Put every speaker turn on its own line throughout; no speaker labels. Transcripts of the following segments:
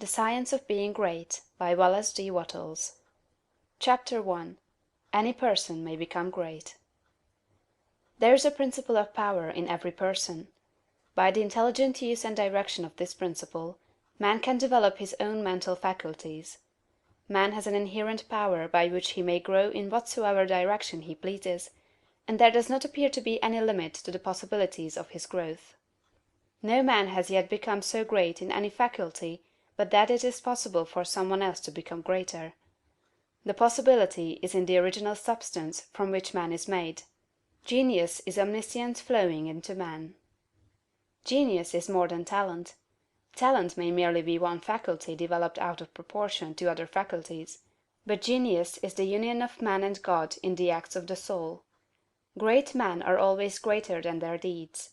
The Science of Being Great by Wallace D. Wattles. Chapter 1. Any Person May Become Great. There is a principle of power in every person. By the intelligent use and direction of this principle, man can develop his own mental faculties. Man has an inherent power by which he may grow in whatsoever direction he pleases, and there does not appear to be any limit to the possibilities of his growth. No man has yet become so great in any faculty but that it is possible for some one else to become greater. The possibility is in the original substance from which man is made. Genius is omniscience flowing into man. Genius is more than talent. Talent may merely be one faculty developed out of proportion to other faculties, but genius is the union of man and God in the acts of the soul. Great men are always greater than their deeds.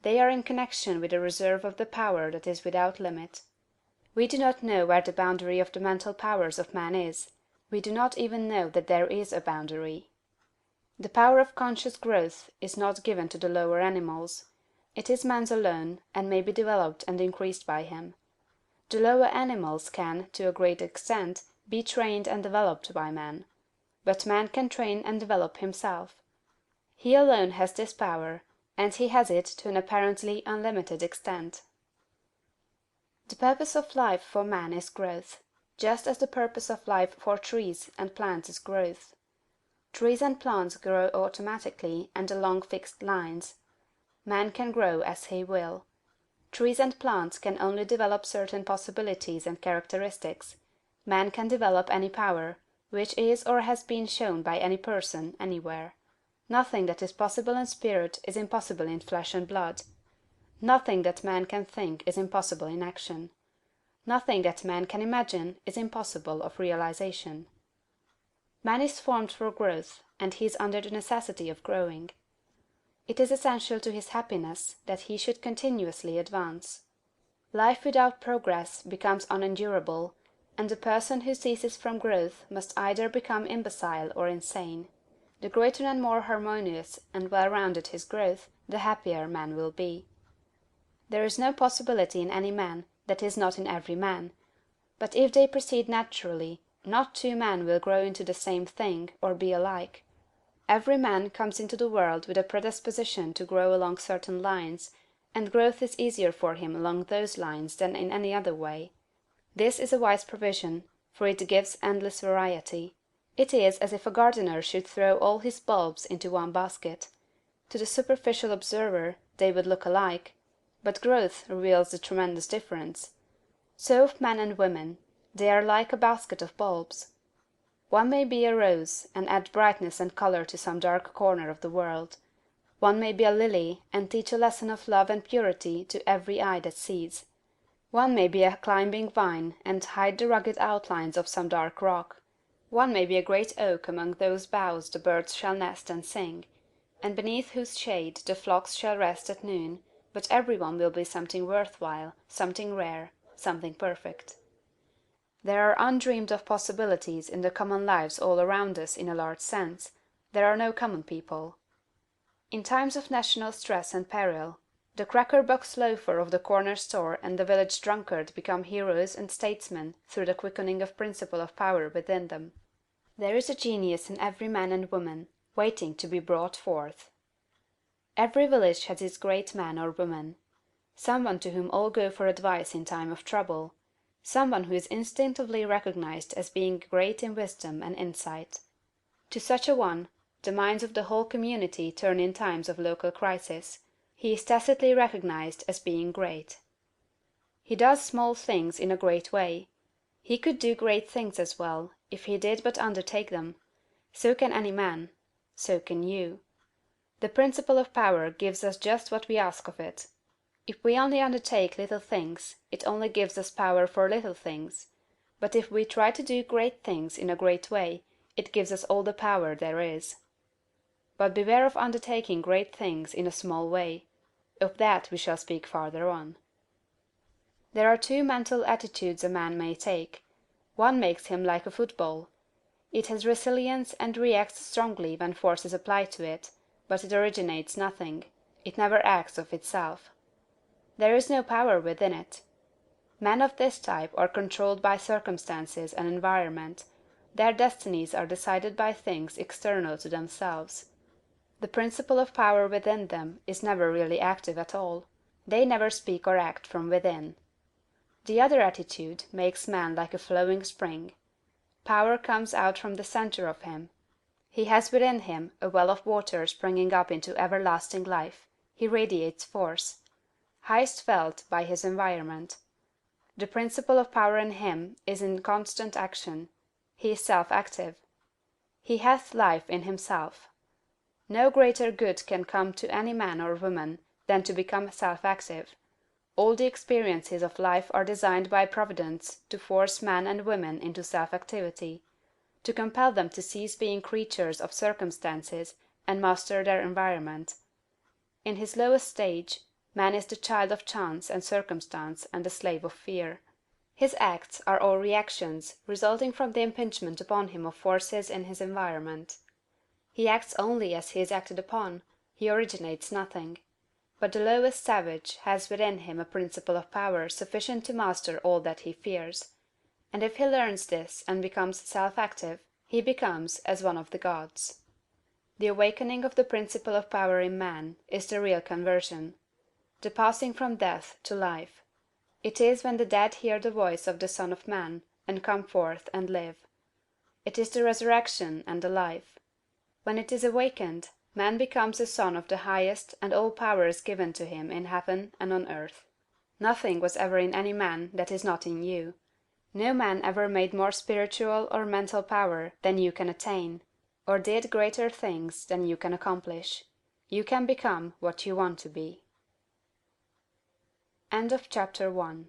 They are in connection with a reserve of the power that is without limit. We do not know where the boundary of the mental powers of man is. We do not even know that there is a boundary. The power of conscious growth is not given to the lower animals. It is man's alone, and may be developed and increased by him. The lower animals can, to a great extent, be trained and developed by man. But man can train and develop himself. He alone has this power, and he has it to an apparently unlimited extent. The purpose of life for man is growth, just as the purpose of life for trees and plants is growth. Trees and plants grow automatically and along fixed lines. Man can grow as he will. Trees and plants can only develop certain possibilities and characteristics. Man can develop any power, which is or has been shown by any person, anywhere. Nothing that is possible in spirit is impossible in flesh and blood. Nothing that man can think is impossible in action. Nothing that man can imagine is impossible of realization. Man is formed for growth, and he is under the necessity of growing. It is essential to his happiness that he should continuously advance. Life without progress becomes unendurable, and the person who ceases from growth must either become imbecile or insane. The greater and more harmonious and well-rounded his growth, the happier man will be. There is no possibility in any man that is not in every man. But if they proceed naturally, not two men will grow into the same thing, or be alike. Every man comes into the world with a predisposition to grow along certain lines, and growth is easier for him along those lines than in any other way. This is a wise provision, for it gives endless variety. It is as if a gardener should throw all his bulbs into one basket. To the superficial observer they would look alike, but growth reveals the tremendous difference. So of men and women, they are like a basket of bulbs. One may be a rose, and add brightness and color to some dark corner of the world. One may be a lily, and teach a lesson of love and purity to every eye that sees. One may be a climbing vine, and hide the rugged outlines of some dark rock. One may be a great oak among whose boughs the birds shall nest and sing, and beneath whose shade the flocks shall rest at noon, but every one will be something worthwhile, something rare, something perfect. There are undreamed of possibilities in the common lives all around us in a large sense. There are no common people. In times of national stress and peril, the cracker-box loafer of the corner store and the village drunkard become heroes and statesmen through the quickening of principle of power within them. There is a genius in every man and woman, waiting to be brought forth. Every village has its great man or woman. Someone to whom all go for advice in time of trouble. Someone who is instinctively recognized as being great in wisdom and insight. To such a one, the minds of the whole community turn in times of local crisis. He is tacitly recognized as being great. He does small things in a great way. He could do great things as well, if he did but undertake them. So can any man. So can you. The principle of power gives us just what we ask of it. If we only undertake little things, it only gives us power for little things. But if we try to do great things in a great way, it gives us all the power there is. But beware of undertaking great things in a small way. Of that we shall speak farther on. There are two mental attitudes a man may take. One makes him like a football. It has resilience and reacts strongly when force is applied to it, but it originates nothing. It never acts of itself. There is no power within it. Men of this type are controlled by circumstances and environment; their destinies are decided by things external to themselves. The principle of power within them is never really active at all; they never speak or act from within. The other attitude makes man like a flowing spring. Power comes out from the centre of him. He has within him a well of water springing up into everlasting life; he radiates force. Highest felt by his environment. The principle of power in him is in constant action; he is self-active. He hath life in himself. No greater good can come to any man or woman than to become self-active. All the experiences of life are designed by Providence to force men and women into self-activity, to compel them to cease being creatures of circumstances and master their environment. In his lowest stage, man is the child of chance and circumstance and the slave of fear. His acts are all reactions resulting from the impingement upon him of forces in his environment. He acts only as he is acted upon; he originates nothing. But the lowest savage has within him a principle of power sufficient to master all that he fears; and if he learns this and becomes self-active, he becomes as one of the gods. The awakening of the principle of power in man is the real conversion, the passing from death to life. It is when the dead hear the voice of the Son of Man, and come forth and live. It is the resurrection and the life. When it is awakened, man becomes a son of the highest, and all power is given to him in heaven and on earth. Nothing was ever in any man that is not in you. No man ever made more spiritual or mental power than you can attain, or did greater things than you can accomplish. You can become what you want to be. End of chapter 1.